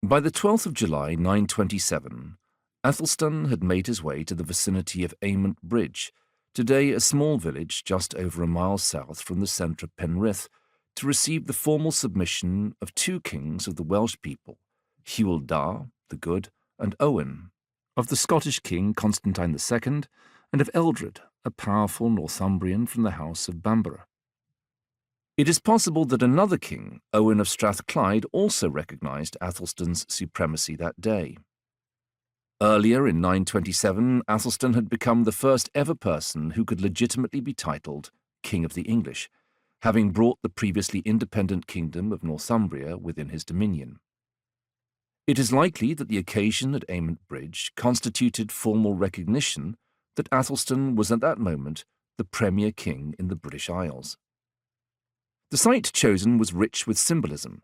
By the 12th of July 927, Æthelstan had made his way to the vicinity of Bridge, today a small village just over a mile south from the centre of Penrith, to receive the formal submission of two kings of the Welsh people, shrewd, the good, and Owen, of the Scottish king Constantine II, and of Eldred, a powerful Northumbrian from the house of Bamborough. It is possible that another king, Owen of Strathclyde, also recognised Æthelstan's supremacy that day. Earlier in 927, Æthelstan had become the first ever person who could legitimately be titled King of the English, having brought the previously independent kingdom of Northumbria within his dominion. It is likely that the occasion at Bridge constituted formal recognition that Æthelstan was at that moment the premier king in the British Isles. The site chosen was rich with symbolism.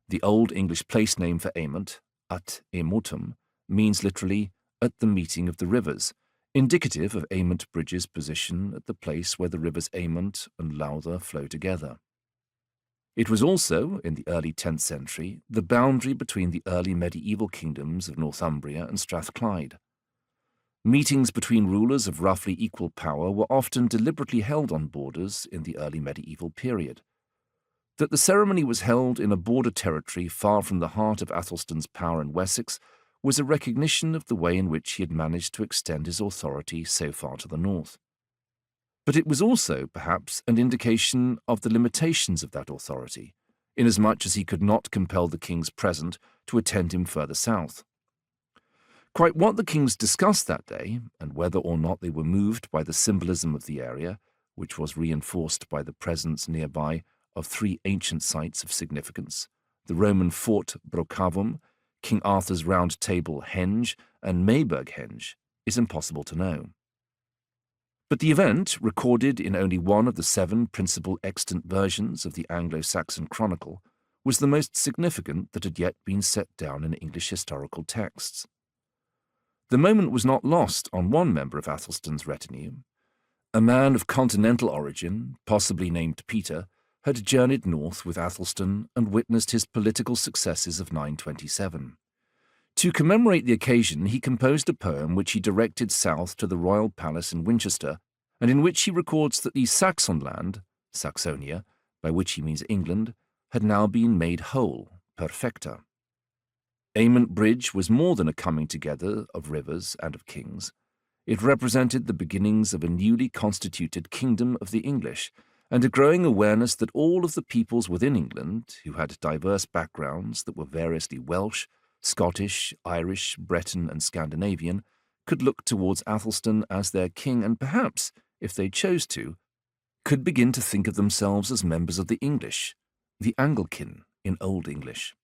The Old English place name for Aymont, at Aymotum, means literally at the meeting of the rivers, indicative of Bridge's position at the place where the rivers Aymont and Lowther flow together. It was also, in the early 10th century, the boundary between the early medieval kingdoms of Northumbria and Strathclyde. Meetings between rulers of roughly equal power were often deliberately held on borders in the early medieval period. That the ceremony was held in a border territory far from the heart of Æthelstan's power in Wessex was a recognition of the way in which he had managed to extend his authority so far to the north. But it was also, perhaps, an indication of the limitations of that authority, inasmuch as he could not compel the kings present to attend him further south. Quite what the kings discussed that day, and whether or not they were moved by the symbolism of the area, which was reinforced by the presence nearby of three ancient sites of significance, the Roman fort Brocavum, King Arthur's Round Table Henge, and Mayburg Henge, is impossible to know. But the event, recorded in only one of the 7 principal extant versions of the Anglo-Saxon Chronicle, was the most significant that had yet been set down in English historical texts. The moment was not lost on one member of Æthelstan's retinue. A man of continental origin, possibly named Peter, had journeyed north with Æthelstan and witnessed his political successes of 927. To commemorate the occasion, he composed a poem which he directed south to the royal palace in Winchester, and in which he records that the Saxon land, Saxonia, by which he means England, had now been made whole, perfecta. Bridge was more than a coming together of rivers and of kings. It represented the beginnings of a newly constituted kingdom of the English, and a growing awareness that all of the peoples within England, who had diverse backgrounds that were variously Welsh, Scottish, Irish, Breton, and Scandinavian, could look towards Æthelstan as their king and perhaps, if they chose to, could begin to think of themselves as members of the English, the Anglican in Old English.